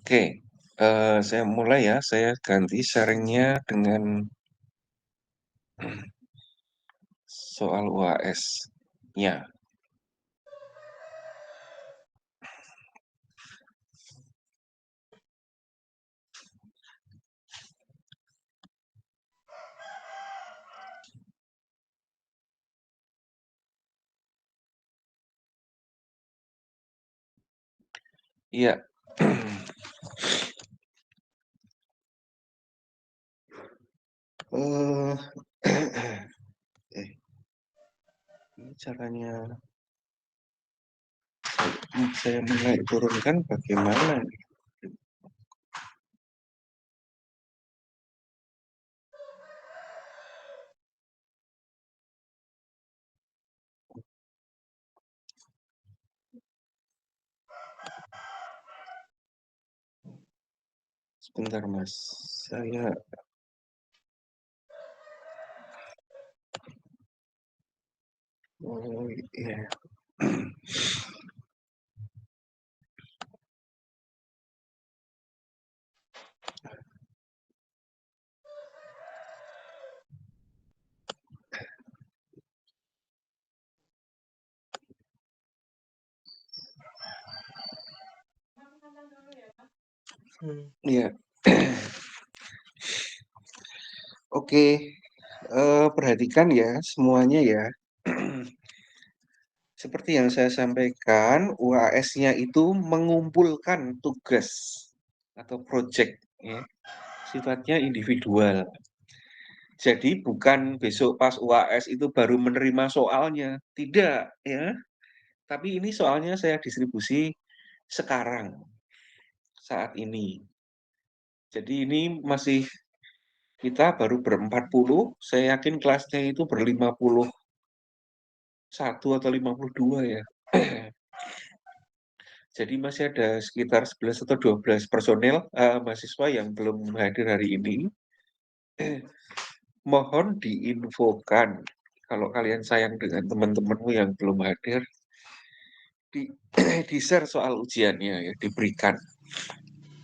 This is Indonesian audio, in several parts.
Oke, saya mulai ya. Saya ganti sharing-nya dengan soal UAS-nya. Iya. Eh, ini caranya saya mulai turunkan bagaimana? Sebentar, Mas. Saya oh iya. Iya. Oke, perhatikan ya semuanya ya. Seperti yang saya sampaikan, UAS-nya itu mengumpulkan tugas atau project ya, sifatnya individual. Jadi bukan besok pas UAS itu baru menerima soalnya, tidak ya. Tapi ini soalnya saya distribusi sekarang, saat ini. Jadi ini masih kita baru ber-40, saya yakin kelasnya itu ber-51 atau 52 ya. Jadi masih ada sekitar 11 atau 12 personel mahasiswa yang belum hadir hari ini. Mohon diinfokan kalau kalian sayang dengan teman-temanmu yang belum hadir, di di-share soal ujiannya ya, diberikan.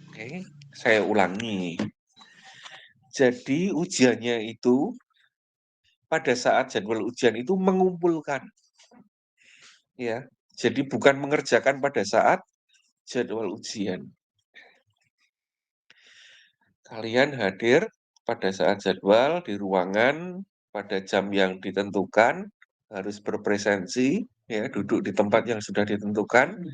Oke, saya ulangi. Jadi ujiannya itu pada saat jadwal ujian itu mengumpulkan ya. Jadi bukan mengerjakan pada saat jadwal ujian. Kalian hadir pada saat jadwal di ruangan pada jam yang ditentukan, harus berpresensi ya, duduk di tempat yang sudah ditentukan.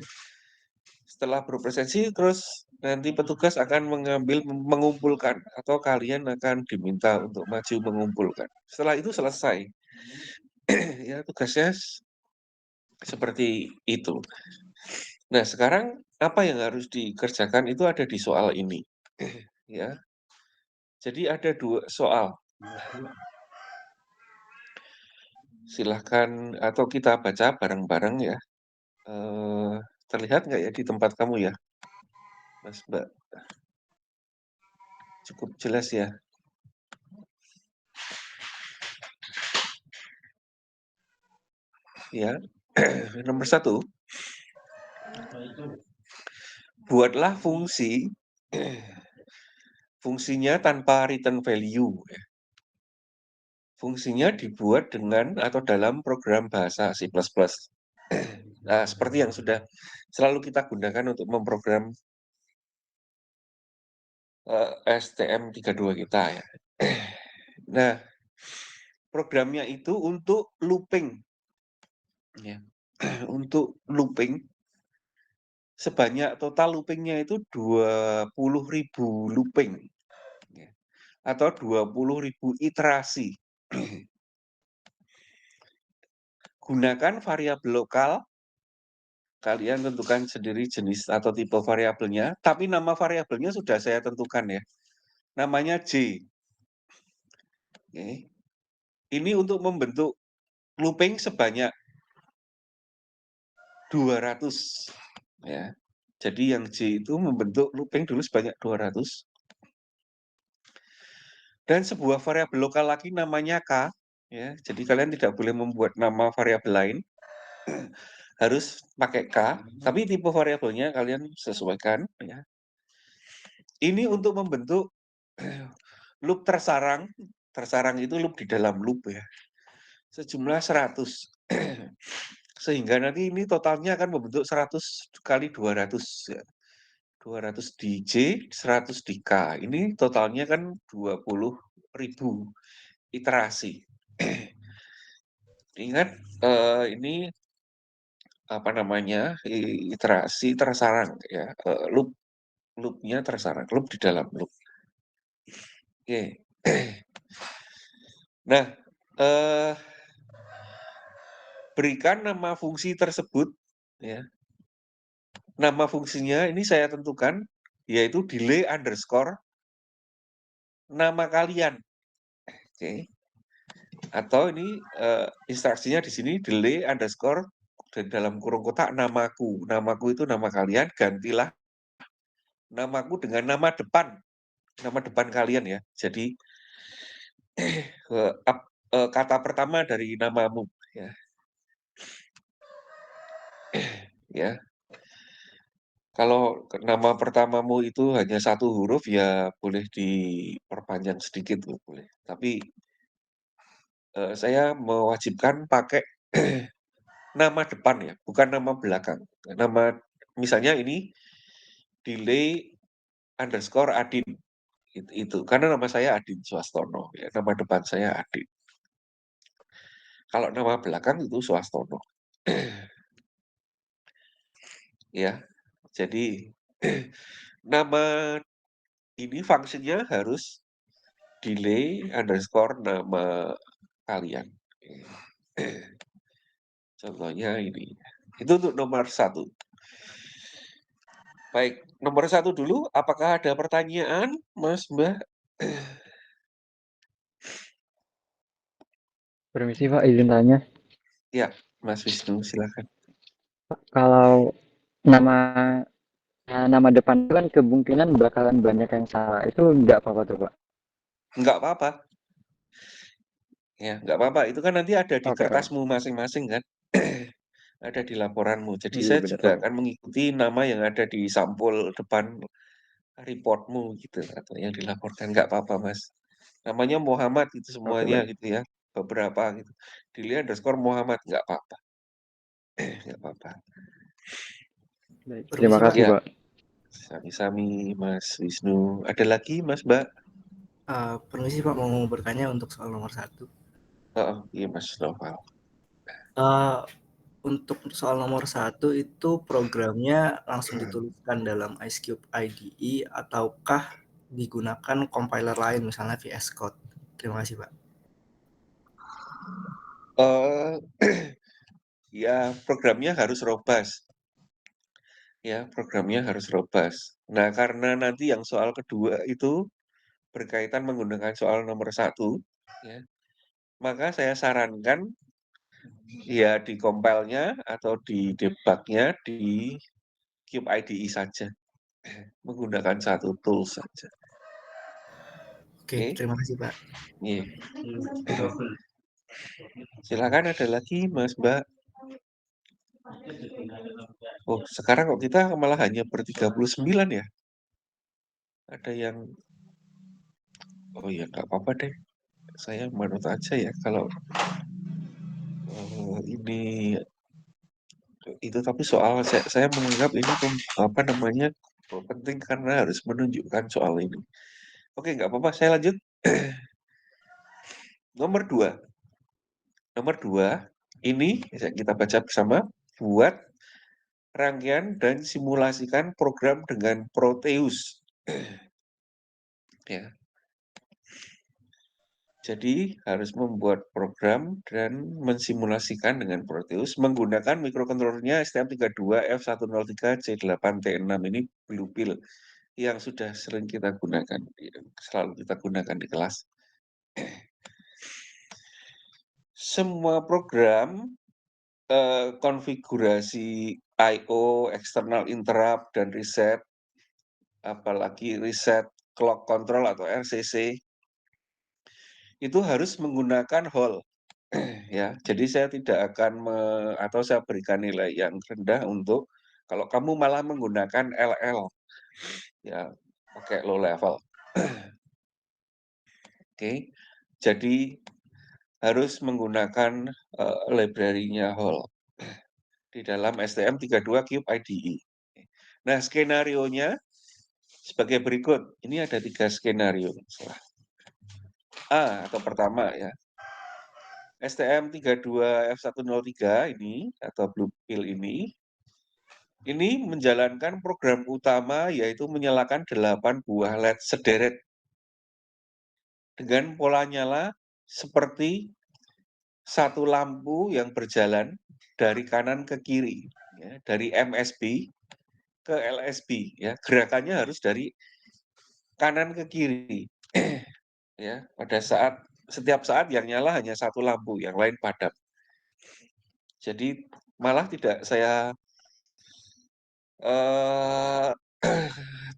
Setelah berpresensi terus nanti petugas akan mengumpulkan atau kalian akan diminta untuk maju mengumpulkan. Setelah itu selesai. Ya tugasnya seperti itu. Nah, sekarang apa yang harus dikerjakan itu ada di soal ini. Ya. Jadi ada dua soal. Silahkan atau kita baca bareng-bareng ya. Eh, terlihat nggak ya di tempat kamu ya, Mas Mbak? Cukup jelas ya. Ya. Nomor 1, buatlah fungsinya tanpa return value. Fungsinya dibuat dengan atau dalam program bahasa C++. Nah, seperti yang sudah selalu kita gunakan untuk memprogram STM32 kita ya. Nah, programnya itu untuk looping. Ya. Untuk looping, sebanyak total loopingnya itu 20.000 looping. Ya. Atau 20.000 iterasi. Gunakan variabel lokal, kalian tentukan sendiri jenis atau tipe variabelnya, tapi nama variabelnya sudah saya tentukan ya. Namanya J. Oke. Ini untuk membentuk looping sebanyak 200 ya. Jadi yang J itu membentuk looping dulu sebanyak 200. Dan sebuah variabel lokal lagi namanya K ya. Jadi kalian tidak boleh membuat nama variabel lain. Harus pakai K, tapi tipe variabelnya kalian sesuaikan ya. Ini untuk membentuk loop tersarang. Tersarang itu loop di dalam loop ya. Sejumlah 100. Sehingga nanti ini totalnya akan membentuk 100 kali 200 ya. 200 di J, 100 di K. Ini totalnya kan 20.000 iterasi. Ingat ini apa namanya, iterasi tersarang ya, loop-nya tersarang, loop di dalam loop. Oke. Nah, berikan nama fungsi tersebut ya. Nama fungsinya ini saya tentukan yaitu delay underscore nama kalian. Oke. Atau ini instruksinya di sini delay underscore dan dalam kurung kotak namaku. Namaku itu nama kalian, gantilah namaku dengan nama depan kalian ya. Jadi kata pertama dari namamu ya. Ya. Kalau nama pertamamu itu hanya satu huruf ya boleh diperpanjang sedikit boleh. Tapi saya mewajibkan pakai nama depan ya, bukan nama belakang. Nama misalnya ini delay underscore Adin itu karena nama saya Adin Swastono ya, nama depan saya Adin. Kalau nama belakang itu Swastono. Ya. Jadi nama ini fungsinya harus delay underscore nama kalian. Contohnya ini. Itu untuk nomor 1. Baik, nomor 1 dulu. Apakah ada pertanyaan, Mas, Mbak? Permisi Pak, izin tanya. Ya, Mas Wisnu, silakan. Kalau nama nama depan itu kan kemungkinan bakalan banyak yang salah. Itu nggak apa-apa tuh Pak? Enggak apa-apa. Ya, enggak apa-apa. Itu kan nanti ada di Oke, oke. kertasmu masing-masing kan? Ada di laporanmu. Jadi Iya saya bener juga Pak. akan mengikuti nama yang ada di sampul depan reportmu gitu atau yang dilaporkan. Enggak apa-apa, Mas. Namanya Muhammad itu Oke semuanya baik. gitu ya. Beberapa gitu. Dilihat underscore Muhammad enggak apa-apa. Enggak apa-apa. Baik. Terima Permisi Pak, kasih Ya, Pak. sami-sami Mas Wisnu. Ada lagi Mas, Mbak? permisi Pak, mau bertanya untuk soal nomor 1. Oh, iya Mas Noval. Uh, untuk soal nomor 1 itu programnya langsung dituliskan dalam Ice Cube IDE ataukah digunakan compiler lain misalnya VS Code? Terima kasih Pak. Ya, programnya harus robust. Ya, programnya harus robust. Nah, karena nanti yang soal kedua itu berkaitan menggunakan soal nomor 1, ya, maka saya sarankan ya di compile-nya atau di debug-nya di Cube IDE saja, menggunakan satu tool saja. Oke, Oke, terima kasih Pak. iya. Silakan ada lagi Mas Mbak. Oh, sekarang kok kita malah hanya ber-39 ya? Ada yang oh ya nggak apa-apa deh. Saya manut aja ya kalau ini itu tapi soal saya menganggap ini apa namanya penting karena harus menunjukkan soal ini. Oke, nggak apa-apa, saya lanjut. Nomor 2. Nomor 2, ini kita baca bersama, buat rangkaian dan simulasikan program dengan Proteus. Ya. Jadi harus membuat program dan mensimulasikan dengan Proteus menggunakan mikrokontrolernya STM32F103C8T6 ini Blue Pill yang sudah sering kita gunakan, selalu kita gunakan di kelas. Semua program konfigurasi I/O, external interrupt dan reset, apalagi reset clock control atau RCC, itu harus menggunakan hall. Ya, jadi saya tidak akan atau saya berikan nilai yang rendah untuk kalau kamu malah menggunakan LL. Ya, pakai low level. Oke, jadi harus menggunakan library-nya Hall di dalam STM32 Cube IDE. Nah, skenario-nya sebagai berikut. Ini ada 3 skenario. A atau pertama ya. STM32F103 ini atau Blue Pill ini menjalankan program utama yaitu menyalakan 8 buah LED sederet dengan pola nyala seperti satu lampu yang berjalan dari kanan ke kiri, ya, dari MSB ke LSB, ya, gerakannya harus dari kanan ke kiri, ya, pada setiap saat yang nyala hanya satu lampu, yang lain padam. Jadi malah tidak saya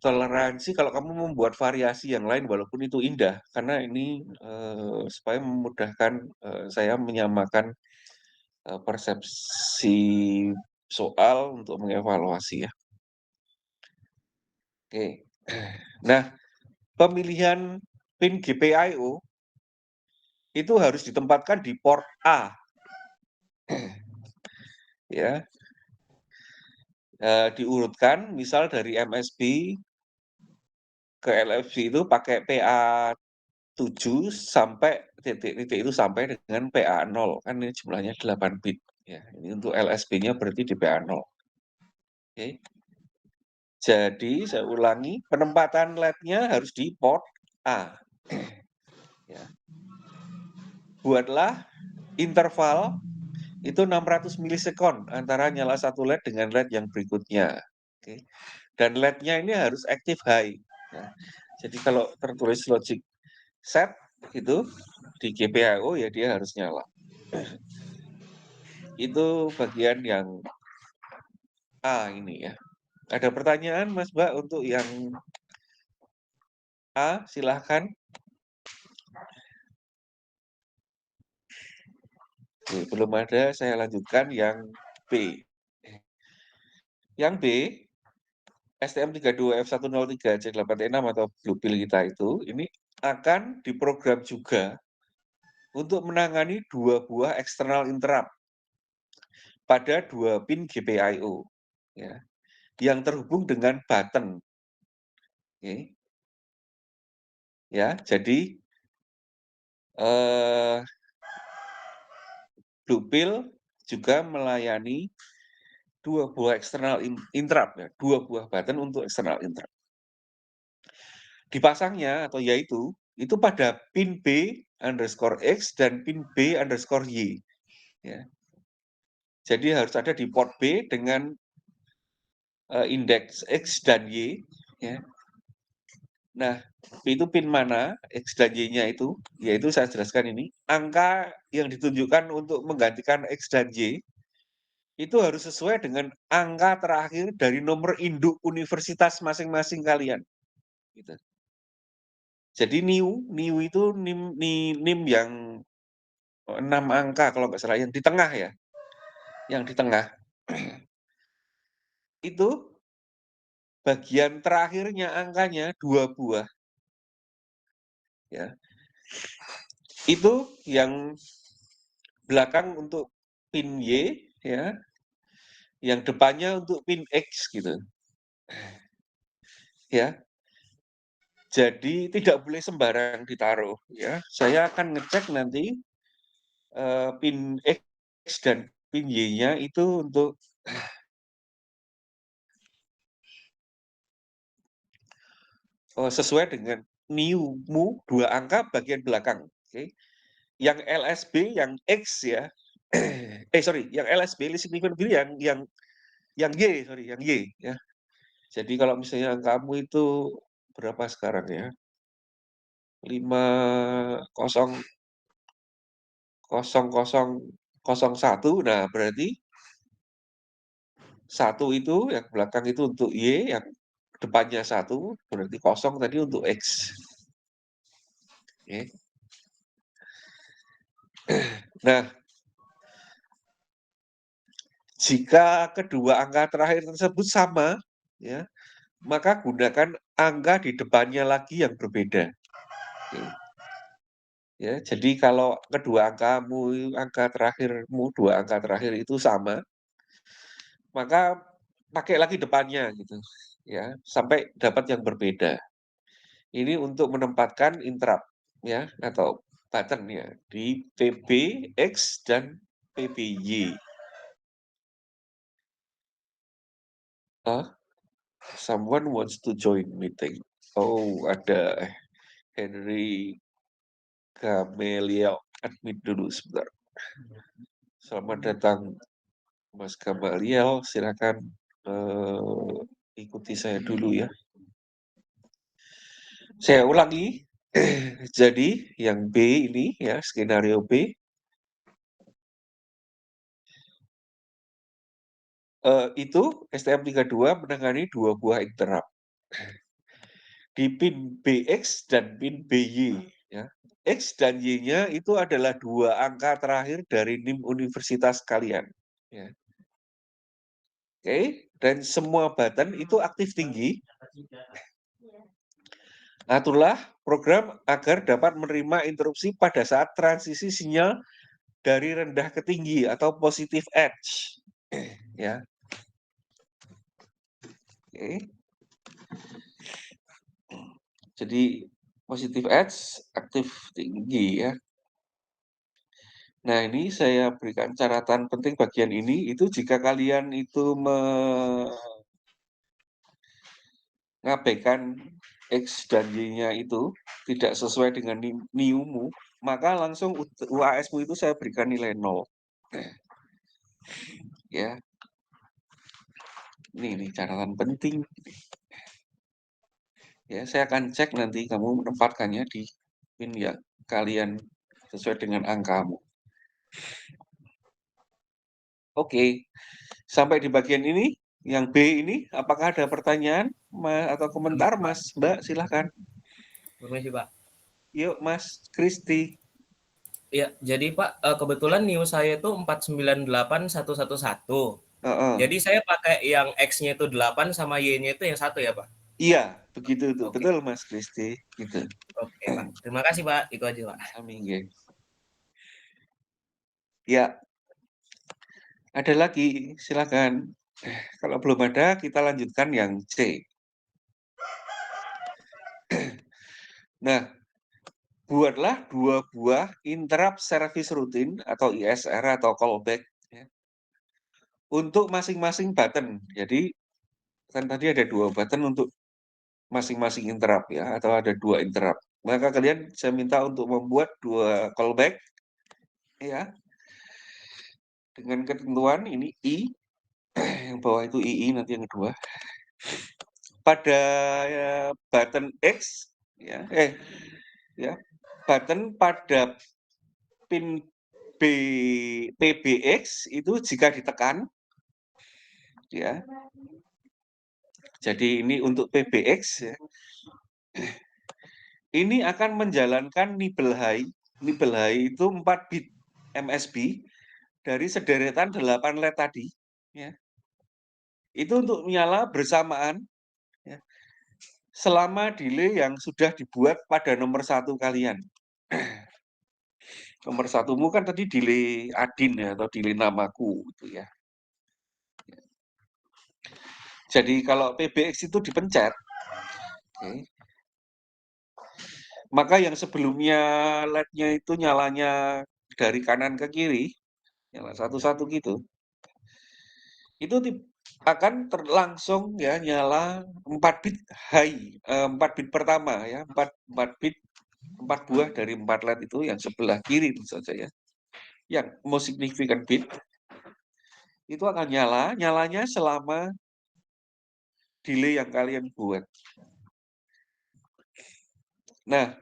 toleransi kalau kamu membuat variasi yang lain walaupun itu indah, karena ini supaya memudahkan saya menyamakan persepsi soal untuk mengevaluasi ya. Oke. Nah, pemilihan pin GPIO itu harus ditempatkan di port A. Ya. Diurutkan misal dari MSB ke LFB itu pakai PA 7 sampai titik-titik itu sampai dengan PA 0. Kan ini jumlahnya 8 bit. Ya, ini untuk LSB-nya berarti di PA 0. Oke. Jadi saya ulangi, penempatan LED-nya harus di port A. Ya. Buatlah interval itu 600 milisekon antara nyala satu LED dengan LED yang berikutnya. Oke. Dan LED-nya ini harus active high. Ya. Jadi kalau tertulis logic set itu di GPIO ya dia harus nyala. Itu bagian yang A ini ya. Ada pertanyaan Mas Mbak untuk yang A, silahkan. Oke, belum ada, saya lanjutkan yang B. Yang B, STM32F103C8T6 atau Blue Pill kita itu, ini akan diprogram juga untuk menangani 2 buah external interrupt pada 2 pin GPIO, ya, yang terhubung dengan button. Oke. Ya, jadi Blue Pill juga melayani 2 buah external interrupt, ya, 2 buah button untuk external interrupt. Dipasangnya atau yaitu itu pada pin B_X dan pin B_Y. Ya. Jadi harus ada di port B dengan indeks X dan Y. Ya. Nah, itu pin mana, X dan Y-nya itu, yaitu saya jelaskan ini, angka yang ditunjukkan untuk menggantikan X dan Y, itu harus sesuai dengan angka terakhir dari nomor induk universitas masing-masing kalian. Gitu. Jadi NIU itu NIM yang 6 angka kalau nggak salah, yang di tengah ya. Yang di tengah. Itu bagian terakhirnya angkanya 2 buah. Ya. Itu yang belakang untuk pin Y ya. Yang depannya untuk pin X gitu. Ya. Jadi tidak boleh sembarang ditaruh ya. Saya akan ngecek nanti pin X dan pin Y-nya itu untuk sesuai dengan NIU-mu 2 angka bagian belakang. Oke. Yang LSB, yang X ya. Yang LSB significant value yang Y, yang Y ya. Jadi kalau misalnya angkamu itu berapa sekarang ya? 500001. Nah, berarti 1 itu yang belakang itu untuk Y, yang depannya 1 berarti 0 tadi untuk X. Oke. Nah, jika kedua angka terakhir tersebut sama, ya, maka gunakan angka di depannya lagi yang berbeda. Oke. Ya, jadi kalau kedua angka terakhirmu, dua angka terakhir itu sama, maka pakai lagi depannya gitu, ya, sampai dapat yang berbeda. Ini untuk menempatkan interrupt, ya, atau button ya di PB, X, dan PBY. Someone wants to join meeting. Oh, ada Henry Gamaliel. Admit dulu sebentar. Selamat datang, Mas Gamaliel. Silakan ikuti saya dulu ya. Saya ulangi. Jadi yang B ini ya, skenario B. Itu STM32 menangani 2 buah interrupt. Di pin BX dan pin BY. Ya. X dan Y-nya itu adalah 2 angka terakhir dari NIM universitas kalian. Ya. Oke, dan semua button itu aktif tinggi. Aturlah program agar dapat menerima interupsi pada saat transisi sinyal dari rendah ke tinggi atau positive edge. Ya. Oke. Jadi positive edge aktif tinggi ya. Nah, ini saya berikan catatan penting bagian ini, itu jika kalian itu mengabaikan X dan Y-nya itu tidak sesuai dengan NIU-mu, maka langsung UAS-mu itu saya berikan nilai 0. Ya. Ini catatan penting. Ya, saya akan cek nanti kamu menempatkannya di pin yang kalian sesuai dengan angkamu. Oke, sampai di bagian ini, yang B ini, apakah ada pertanyaan atau komentar, Mas, Mbak? Silahkan. Permisi, Pak. Yuk, Mas Kristi. Iya, jadi Pak, kebetulan NIU saya itu 498111. Jadi saya pakai yang X-nya itu 8 sama Y-nya itu yang 1 ya, Pak? Iya, begitu itu. Oke. Betul, Mas Kristi. Gitu. Oke, Pak. Terima kasih, Pak. Itu aja, Pak. Amin. Ya. Ada lagi, silakan. Kalau belum ada, kita lanjutkan yang C. Nah, buatlah 2 buah interrupt service routine atau ISR atau callback ya, untuk masing-masing button. Jadi kan tadi ada 2 button untuk masing-masing interrupt ya, atau ada 2 interrupt. Maka kalian saya minta untuk membuat 2 callback ya. Dengan ketentuan ini I, yang bawah itu II nanti yang kedua. Pada button X ya, button pada pin PBX itu jika ditekan ya. Jadi ini untuk PBX ya. Ini akan menjalankan nibble high. Nibble high itu 4 bit MSB dari sederetan 8 LED tadi ya. Itu untuk menyala bersamaan ya, selama delay yang sudah dibuat pada nomor 1 kalian. Nomor 1-mu kan tadi delay Adin ya, atau delay namaku gitu ya. Jadi kalau PBX itu dipencet, maka yang sebelumnya LED-nya itu nyalanya dari kanan ke kiri, nyala satu-satu gitu, itu akan langsung ya nyala 4 bit high, 4 bit pertama ya, 4 bit, 4 buah dari 4 LED itu yang sebelah kiri itu saja ya. Yang most significant bit itu akan nyalanya selama delay yang kalian buat. Nah,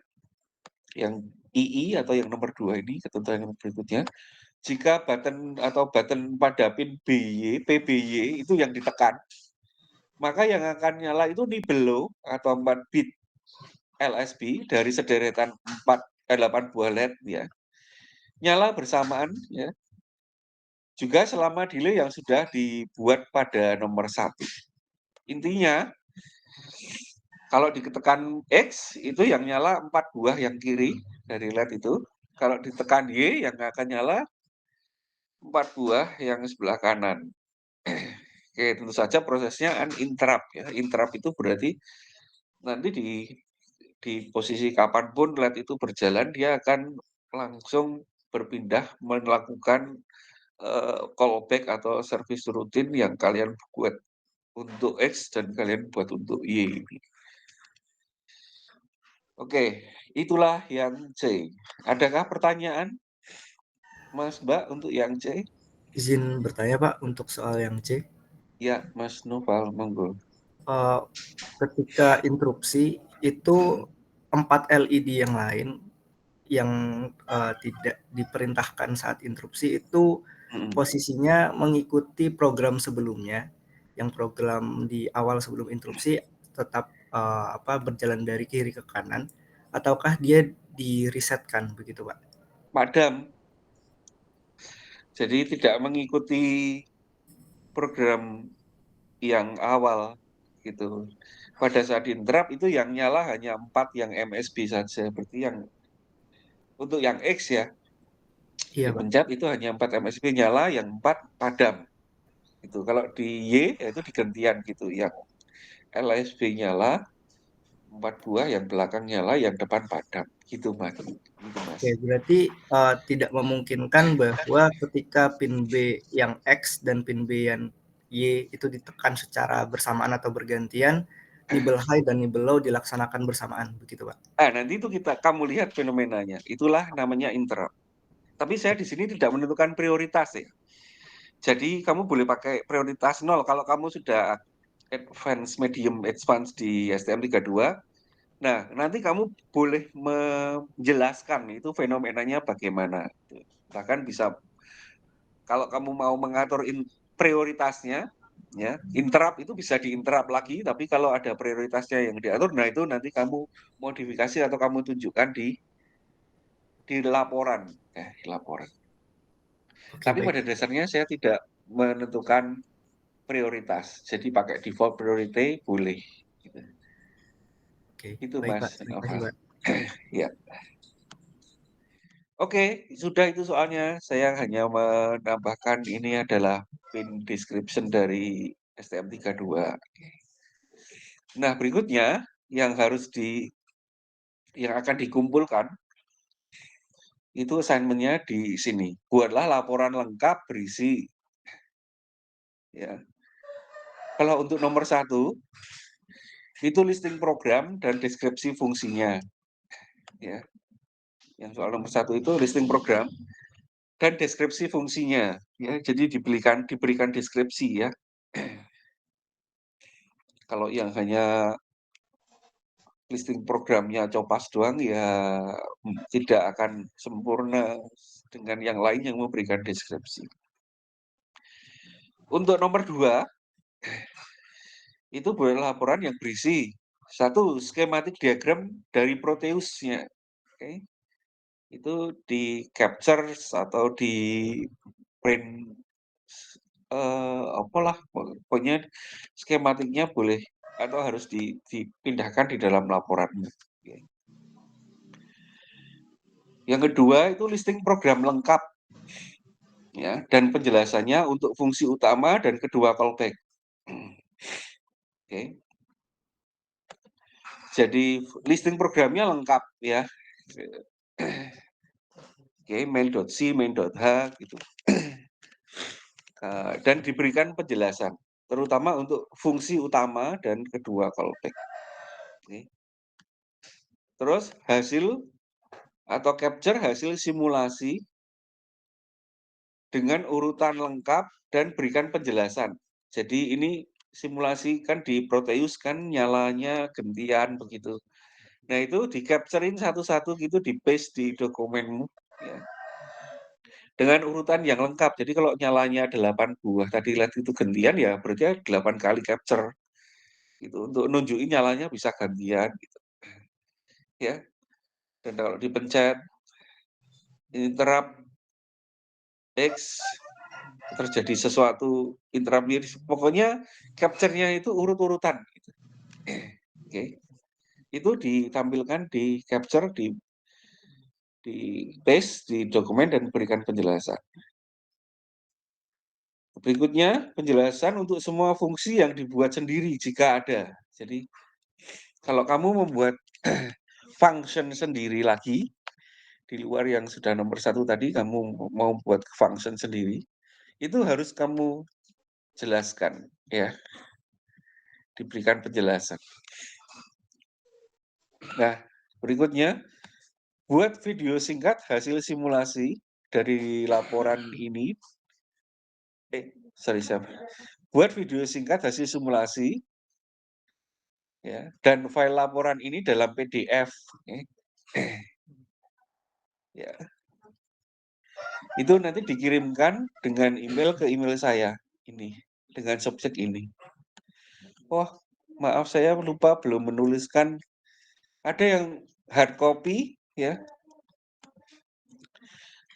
yang II atau yang nomor 2 ini, ketentuan yang berikutnya, jika button pada pin BY, PBY itu yang ditekan, maka yang akan nyala itu nibble low atau 4 bit LSB dari sederetan 8 buah LED ya. Nyala bersamaan ya. Juga selama delay yang sudah dibuat pada nomor 1. Intinya Kalau ditekan X itu yang nyala 4 buah yang kiri dari LED itu. Kalau ditekan Y yang akan nyala 4 buah yang sebelah kanan. Oke, tentu saja prosesnya uninterrupt ya. Interrupt itu berarti nanti di posisi kapanpun LED itu berjalan, dia akan langsung berpindah melakukan callback atau service rutin yang kalian buat untuk X dan kalian buat untuk Y. Oke, itulah yang C. Adakah pertanyaan, Mas Mbak, untuk yang C? Izin bertanya Pak untuk soal yang C. Ya, Mas Noval, monggo. Ketika interupsi itu 4 LED yang lain yang tidak diperintahkan saat interupsi itu posisinya mengikuti program sebelumnya, yang program di awal sebelum interupsi tetap berjalan dari kiri ke kanan, ataukah dia di-resetkan begitu Pak? Padam. Jadi tidak mengikuti program yang awal gitu. Pada saat interrupt itu yang nyala hanya 4 yang MSB saja. Berarti yang untuk yang X ya, Iya Pak. dipencet itu hanya 4 MSB nyala, yang 4 padam. Itu kalau di Y itu digantian gitu, yang LSB nyala 4 buah, yang belakang nyala, yang depan padam. Gitu Mas. Gitu, Mas. Oke, berarti tidak memungkinkan bahwa ketika pin B yang X dan pin B yang Y itu ditekan secara bersamaan atau bergantian, nibble high dan nibble low dilaksanakan bersamaan, begitu Pak? Nanti itu kamu lihat fenomenanya. Itulah namanya interrupt. Tapi saya di sini tidak menentukan prioritas ya. Jadi kamu boleh pakai prioritas 0 kalau kamu sudah advance, medium, advance di STM32. Nah, nanti kamu boleh menjelaskan itu fenomenanya bagaimana. Bahkan bisa, kalau kamu mau mengatur prioritasnya, ya, interrupt itu bisa diinterrupt lagi, tapi kalau ada prioritasnya yang diatur, nah itu nanti kamu modifikasi atau kamu tunjukkan di laporan. Di laporan. Oke, Tapi baik. pada dasarnya saya tidak menentukan prioritas. Jadi pakai default priority boleh. Gitu. Oke, Itu baik Mas Pak. Terima kasih Noval. Pak. Ya. Oke, sudah itu soalnya. Saya hanya menambahkan ini adalah pin description dari STM32. Nah, berikutnya yang yang akan dikumpulkan itu assignment-nya di sini. Buatlah laporan lengkap berisi. Ya. Kalau untuk nomor 1, itu listing program dan deskripsi fungsinya. Ya. Yang soal nomor 1 itu listing program dan deskripsi fungsinya. Ya, jadi diberikan deskripsi ya. Kalau yang hanya listing programnya copas doang ya tidak akan sempurna dengan yang lain yang memberikan deskripsi. Untuk nomor 2, itu boleh laporan yang berisi 1 skematik diagram dari Proteusnya. Oke. Itu di capture atau di print apalah pokoknya skematiknya boleh atau harus dipindahkan di dalam laporan. Yang kedua itu listing program lengkap ya, dan penjelasannya untuk fungsi utama dan kedua callback. Oke. Jadi listing programnya lengkap ya. Oke, mail.c, mail.h gitu. Dan diberikan penjelasan terutama untuk fungsi utama dan kedua callback. Oke. Terus hasil atau capture hasil simulasi dengan urutan lengkap dan berikan penjelasan. Jadi ini simulasi kan di Proteus kan nyalanya gantian begitu. Nah itu di capturein satu-satu gitu, di paste di dokumenmu ya. Dengan urutan yang lengkap. Jadi kalau nyalanya 8 buah tadi LED itu gantian ya berarti 8 kali capture. Gitu untuk nunjukin nyalanya bisa gantian gitu. Ya. Dan kalau dipencet interrupt X terjadi sesuatu interrupt, pokoknya capture-nya itu urut-urutan gitu. Oke. itu ditampilkan, di capture, di paste di dokumen dan berikan penjelasan. Berikutnya, penjelasan untuk semua fungsi yang dibuat sendiri jika ada. Jadi, kalau kamu membuat function sendiri lagi, di luar yang sudah nomor 1 tadi, kamu mau buat function sendiri, itu harus kamu jelaskan, ya. Diberikan penjelasan. Nah, berikutnya, buat video singkat hasil simulasi dari laporan ini. Buat video singkat hasil simulasi, ya, dan file laporan ini dalam PDF. Ya. Itu nanti dikirimkan dengan email ke email saya ini, dengan subjek ini. Oh, maaf saya lupa belum menuliskan. Ada yang hard copy, ya.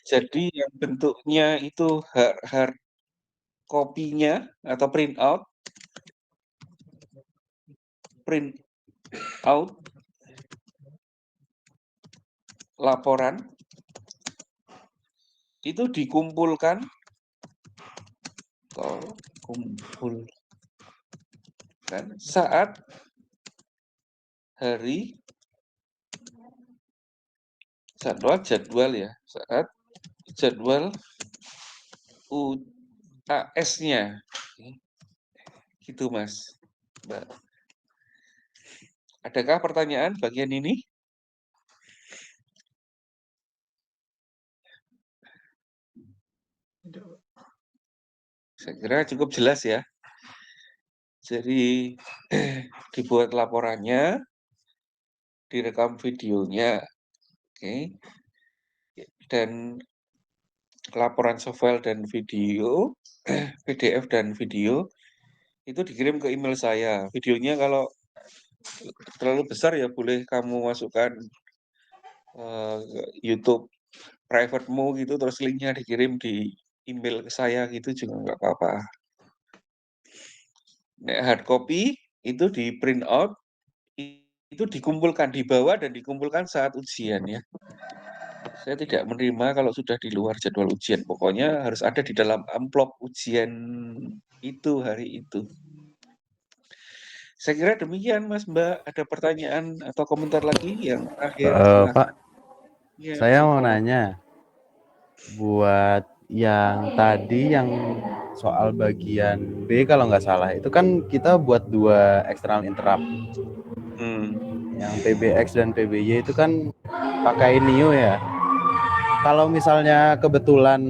Jadi yang bentuknya itu hard copy-nya atau print out laporan itu dikumpulkan saat hari jadwal ya, saat jadwal UAS-nya. Gitu, Mas, Mbak. Adakah pertanyaan bagian ini? Saya kira cukup jelas ya. Jadi dibuat laporannya, direkam videonya, oke. Dan laporan softfile dan video, PDF dan video itu dikirim ke email saya. Videonya kalau terlalu besar ya boleh kamu masukkan YouTube private-mu gitu, terus linknya dikirim di email ke saya gitu juga nggak apa-apa. Nah, hard copy itu di print out, itu dikumpulkan, dibawa dan dikumpulkan saat ujian ya. Saya tidak menerima kalau sudah di luar jadwal ujian. Pokoknya harus ada di dalam amplop ujian itu hari itu. Saya kira demikian, Mas, Mbak. Ada pertanyaan atau komentar lagi yang terakhir? Pak, ya, saya mau nanya, buat yang tadi yang soal bagian B kalau nggak salah, itu kan kita buat 2 external interrupt. Yang PBX dan PBY itu kan pakai new ya. Kalau misalnya kebetulan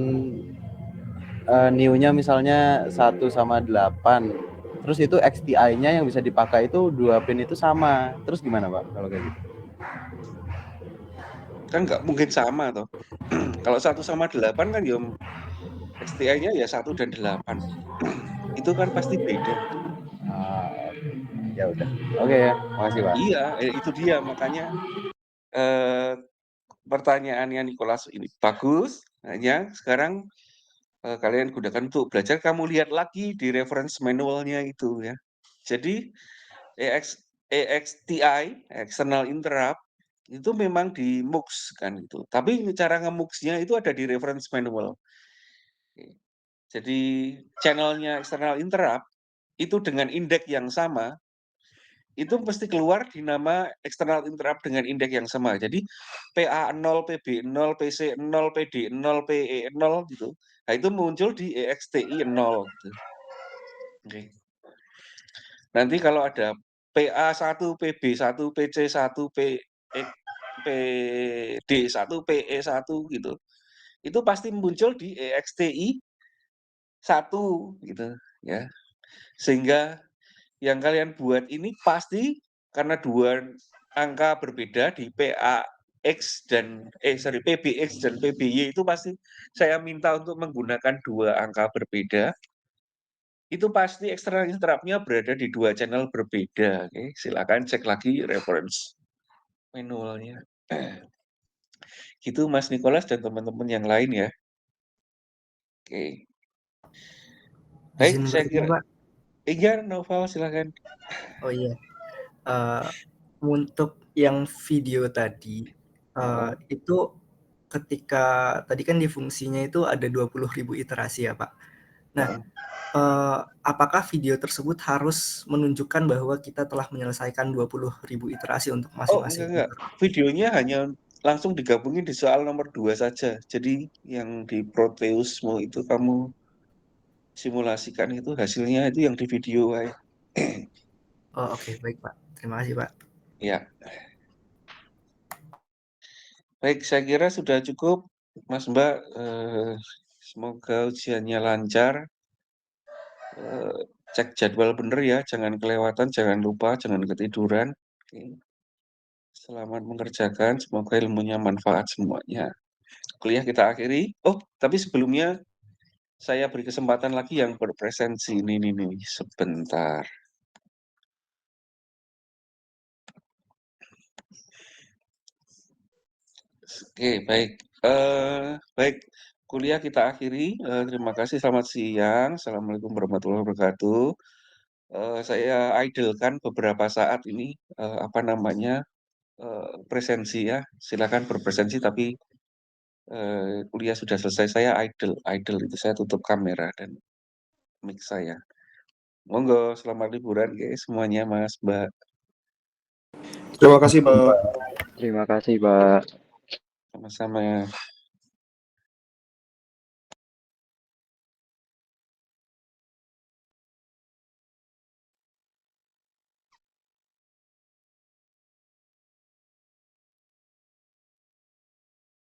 new-nya misalnya 1/8, terus itu XTI-nya yang bisa dipakai itu 2 pin itu sama. Terus gimana, Pak, kalau kayak gitu? Kan nggak mungkin sama toh. Kalau 1/8 kan ya XTI-nya ya 1 dan 8. Itu kan pasti beda. Ya udah. Oke ya, makasih, Pak. Iya, itu dia makanya pertanyaannya Nicholas ini bagus. Hanya sekarang kalian gunakan untuk belajar, kamu lihat lagi di reference manualnya itu ya. Jadi EXTI, external interrupt, itu memang di MUX kan itu. Tapi cara nge-MUX-nya itu ada di reference manual. Jadi channelnya external interrupt itu dengan indeks yang sama, itu mesti keluar di nama external interrupt dengan indeks yang sama. Jadi PA0, PB0, PC0, PD0, PE0 gitu. Nah, itu muncul di EXTI 0 gitu. Oke. Nanti kalau ada PA1, PB1, PC1, PD1, PE1 gitu. Itu pasti muncul di EXTI 1 gitu ya. Sehingga yang kalian buat ini pasti karena 2 angka berbeda di PBX dan PBY itu pasti saya minta untuk menggunakan 2 angka berbeda. Itu pasti external interrupt-nya berada di 2 channel berbeda. Oke, silakan cek lagi reference manualnya. Gitu Mas Nicholas dan teman-teman yang lain ya. Oke. Baik, Izin saya bertanya, kira Pak. iya, Noval silakan. Oh iya. Untuk yang video tadi, itu ketika tadi kan di fungsinya itu ada 20.000 iterasi ya, Pak. Nah, apakah video tersebut harus menunjukkan bahwa kita telah menyelesaikan 20.000 iterasi untuk Oh, masing-masing enggak. Videonya hanya langsung digabungin di soal nomor 2 saja. Jadi yang di Proteusmu itu kamu simulasikan itu hasilnya itu yang di video. Oh, oke, baik, Pak. Terima kasih, Pak. Ya. Baik, saya kira sudah cukup, Mas Mbak. Semoga ujiannya lancar. Cek jadwal bener ya, jangan kelewatan, jangan lupa, jangan ketiduran. Oke. Selamat mengerjakan, semoga ilmunya manfaat semuanya. Kuliah kita akhiri. Oh, tapi sebelumnya saya beri kesempatan lagi yang berpresensi. Nih, sebentar. Oke, baik. Baik, kuliah kita akhiri. Terima kasih, selamat siang. Assalamualaikum warahmatullahi wabarakatuh. Saya idlekan beberapa saat ini, apa namanya, presensi ya. Silakan berpresensi, tapi kuliah sudah selesai. Saya idle itu saya tutup kamera dan mic saya. Monggo, selamat liburan guys semuanya, Mas, Mbak. Terima kasih, Pak. Terima kasih, Pak. Sama-sama.